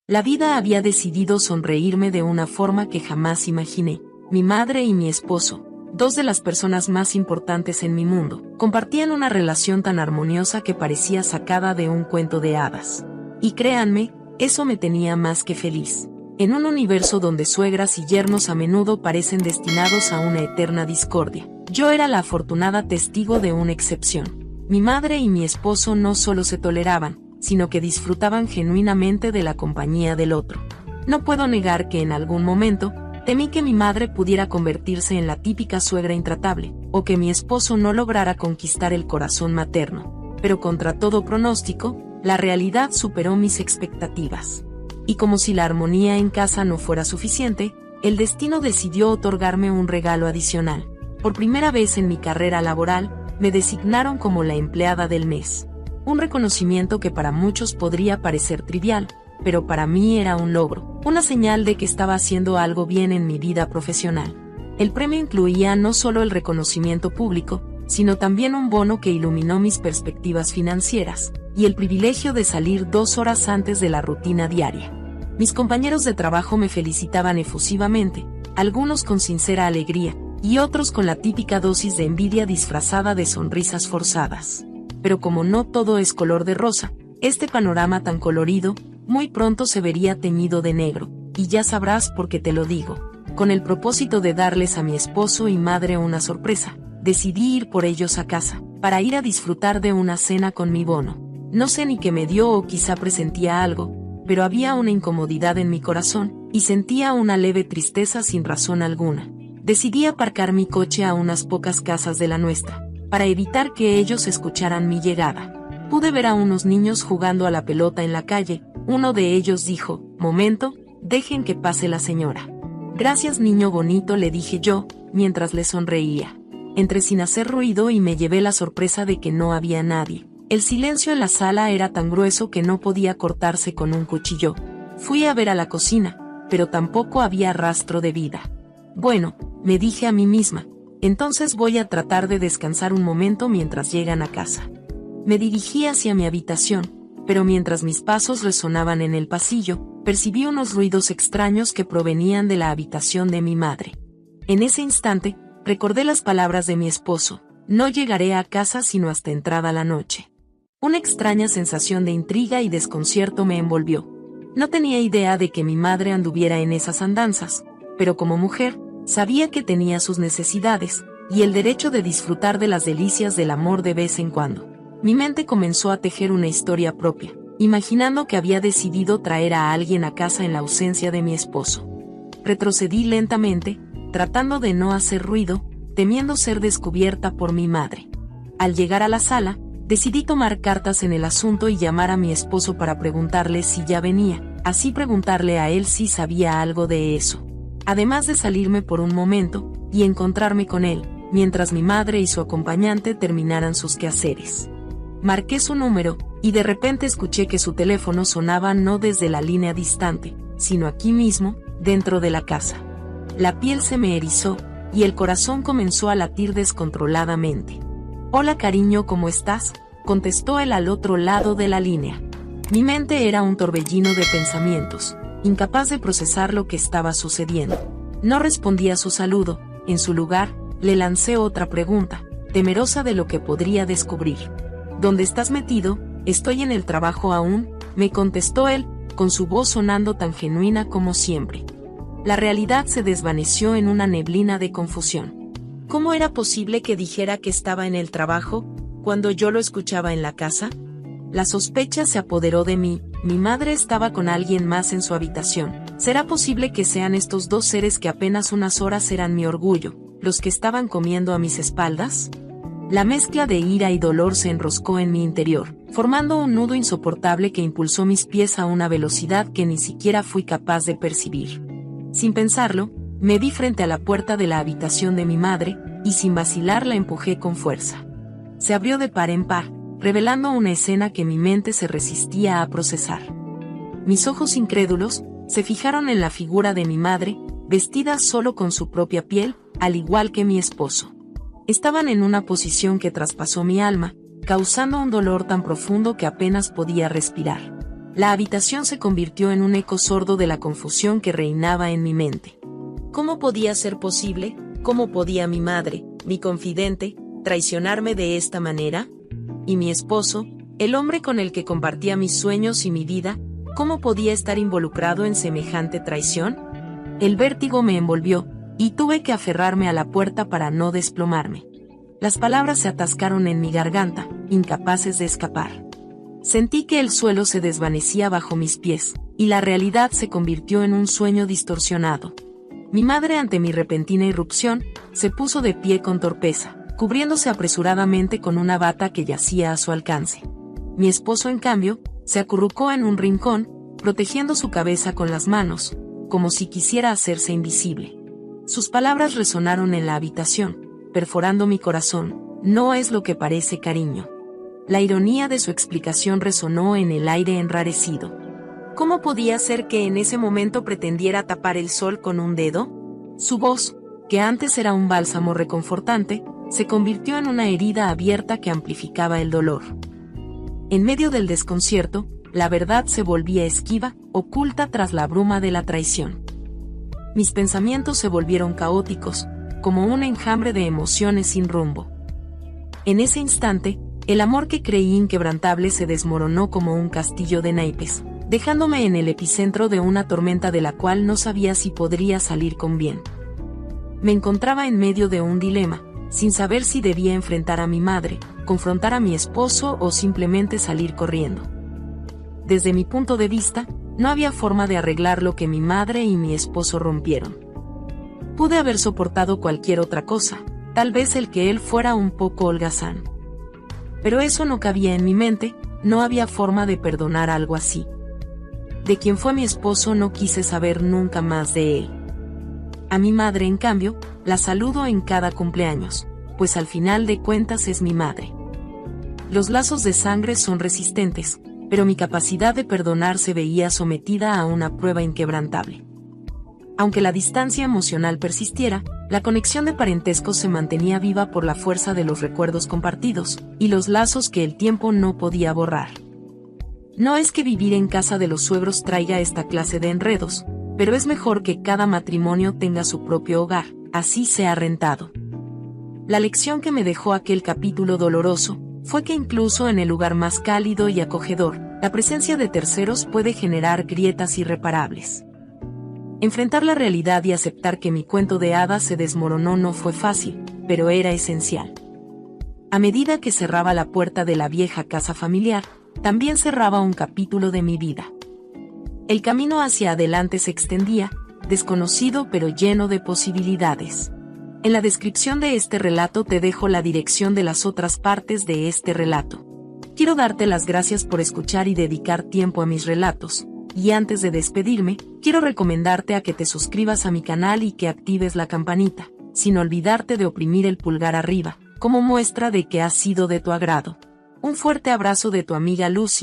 La vida había decidido sonreírme de una forma que jamás imaginé. Mi madre y mi esposo, dos de las personas más importantes en mi mundo, compartían una relación tan armoniosa que parecía sacada de un cuento de hadas. Y créanme, eso me tenía más que feliz. En un universo donde suegras y yernos a menudo parecen destinados a una eterna discordia, yo era la afortunada testigo de una excepción. Mi madre y mi esposo no solo se toleraban, sino que disfrutaban genuinamente de la compañía del otro. No puedo negar que en algún momento, temí que mi madre pudiera convertirse en la típica suegra intratable, o que mi esposo no lograra conquistar el corazón materno. Pero contra todo pronóstico, la realidad superó mis expectativas. Y como si la armonía en casa no fuera suficiente, el destino decidió otorgarme un regalo adicional. Por primera vez en mi carrera laboral, me designaron como la empleada del mes. Un reconocimiento que para muchos podría parecer trivial, pero para mí era un logro, una señal de que estaba haciendo algo bien en mi vida profesional. El premio incluía no solo el reconocimiento público, sino también un bono que iluminó mis perspectivas financieras, y el privilegio de salir 2 horas antes de la rutina diaria. Mis compañeros de trabajo me felicitaban efusivamente, algunos con sincera alegría, y otros con la típica dosis de envidia disfrazada de sonrisas forzadas. Pero como no todo es color de rosa, este panorama tan colorido, muy pronto se vería teñido de negro, y ya sabrás por qué te lo digo. Con el propósito de darles a mi esposo y madre una sorpresa, decidí ir por ellos a casa, para ir a disfrutar de una cena con mi bono. No sé ni qué me dio o quizá presentía algo, pero había una incomodidad en mi corazón, y sentía una leve tristeza sin razón alguna. Decidí aparcar mi coche a unas pocas casas de la nuestra, para evitar que ellos escucharan mi llegada. Pude ver a unos niños jugando a la pelota en la calle. Uno de ellos dijo: «Momento, dejen que pase la señora». «Gracias, niño bonito», le dije yo, mientras le sonreía. Entré sin hacer ruido y me llevé la sorpresa de que no había nadie. El silencio en la sala era tan grueso que no podía cortarse con un cuchillo. Fui a ver a la cocina, pero tampoco había rastro de vida. Bueno, me dije a mí misma, entonces voy a tratar de descansar un momento mientras llegan a casa. Me dirigí hacia mi habitación, pero mientras mis pasos resonaban en el pasillo, percibí unos ruidos extraños que provenían de la habitación de mi madre. En ese instante, recordé las palabras de mi esposo: «No llegaré a casa sino hasta entrada la noche». Una extraña sensación de intriga y desconcierto me envolvió. No tenía idea de que mi madre anduviera en esas andanzas, pero como mujer, sabía que tenía sus necesidades, y el derecho de disfrutar de las delicias del amor de vez en cuando. Mi mente comenzó a tejer una historia propia, imaginando que había decidido traer a alguien a casa en la ausencia de mi esposo. Retrocedí lentamente, tratando de no hacer ruido, temiendo ser descubierta por mi madre. Al llegar a la sala, decidí tomar cartas en el asunto y llamar a mi esposo para preguntarle si ya venía, así preguntarle a él si sabía algo de eso. Además de salirme por un momento, y encontrarme con él, mientras mi madre y su acompañante terminaran sus quehaceres. Marqué su número, y de repente escuché que su teléfono sonaba no desde la línea distante, sino aquí mismo, dentro de la casa. La piel se me erizó, y el corazón comenzó a latir descontroladamente. «Hola cariño, ¿cómo estás?», contestó él al otro lado de la línea. Mi mente era un torbellino de pensamientos, incapaz de procesar lo que estaba sucediendo. No respondí a su saludo. En su lugar, le lancé otra pregunta, temerosa de lo que podría descubrir. «¿Dónde estás metido?». «Estoy en el trabajo aún», me contestó él, con su voz sonando tan genuina como siempre. La realidad se desvaneció en una neblina de confusión. ¿Cómo era posible que dijera que estaba en el trabajo, cuando yo lo escuchaba en la casa? La sospecha se apoderó de mí. Mi madre estaba con alguien más en su habitación. ¿Será posible que sean estos dos seres que apenas unas horas eran mi orgullo, los que estaban comiendo a mis espaldas? La mezcla de ira y dolor se enroscó en mi interior, formando un nudo insoportable que impulsó mis pies a una velocidad que ni siquiera fui capaz de percibir. Sin pensarlo, me vi frente a la puerta de la habitación de mi madre, y sin vacilar la empujé con fuerza. Se abrió de par en par, revelando una escena que mi mente se resistía a procesar. Mis ojos incrédulos se fijaron en la figura de mi madre, vestida solo con su propia piel, al igual que mi esposo. Estaban en una posición que traspasó mi alma, causando un dolor tan profundo que apenas podía respirar. La habitación se convirtió en un eco sordo de la confusión que reinaba en mi mente. ¿Cómo podía ser posible? ¿Cómo podía mi madre, mi confidente, traicionarme de esta manera? ¿Y mi esposo, el hombre con el que compartía mis sueños y mi vida, cómo podía estar involucrado en semejante traición? El vértigo me envolvió, y tuve que aferrarme a la puerta para no desplomarme. Las palabras se atascaron en mi garganta, incapaces de escapar. Sentí que el suelo se desvanecía bajo mis pies, y la realidad se convirtió en un sueño distorsionado. Mi madre, ante mi repentina irrupción, se puso de pie con torpeza, cubriéndose apresuradamente con una bata que yacía a su alcance. Mi esposo, en cambio, se acurrucó en un rincón, protegiendo su cabeza con las manos, como si quisiera hacerse invisible. Sus palabras resonaron en la habitación, perforando mi corazón. No es lo que parece, cariño. La ironía de su explicación resonó en el aire enrarecido. ¿Cómo podía ser que en ese momento pretendiera tapar el sol con un dedo? Su voz, que antes era un bálsamo reconfortante, se convirtió en una herida abierta que amplificaba el dolor. En medio del desconcierto, la verdad se volvía esquiva, oculta tras la bruma de la traición. Mis pensamientos se volvieron caóticos, como un enjambre de emociones sin rumbo. En ese instante, el amor que creí inquebrantable se desmoronó como un castillo de naipes, dejándome en el epicentro de una tormenta de la cual no sabía si podría salir con bien. Me encontraba en medio de un dilema, sin saber si debía enfrentar a mi madre, confrontar a mi esposo o simplemente salir corriendo. Desde mi punto de vista, no había forma de arreglar lo que mi madre y mi esposo rompieron. Pude haber soportado cualquier otra cosa, tal vez el que él fuera un poco holgazán. Pero eso no cabía en mi mente, no había forma de perdonar algo así. De quien fue mi esposo no quise saber nunca más de él. A mi madre, en cambio, la saludo en cada cumpleaños, pues al final de cuentas es mi madre. Los lazos de sangre son resistentes, pero mi capacidad de perdonar se veía sometida a una prueba inquebrantable. Aunque la distancia emocional persistiera, la conexión de parentesco se mantenía viva por la fuerza de los recuerdos compartidos, y los lazos que el tiempo no podía borrar. No es que vivir en casa de los suegros traiga esta clase de enredos, pero es mejor que cada matrimonio tenga su propio hogar, así sea rentado. La lección que me dejó aquel capítulo doloroso, fue que incluso en el lugar más cálido y acogedor, la presencia de terceros puede generar grietas irreparables. Enfrentar la realidad y aceptar que mi cuento de hadas se desmoronó no fue fácil, pero era esencial. A medida que cerraba la puerta de la vieja casa familiar, también cerraba un capítulo de mi vida. El camino hacia adelante se extendía, desconocido pero lleno de posibilidades. En la descripción de este relato te dejo la dirección de las otras partes de este relato. Quiero darte las gracias por escuchar y dedicar tiempo a mis relatos. Y antes de despedirme, quiero recomendarte a que te suscribas a mi canal y que actives la campanita, sin olvidarte de oprimir el pulgar arriba, como muestra de que ha sido de tu agrado. Un fuerte abrazo de tu amiga Lucy.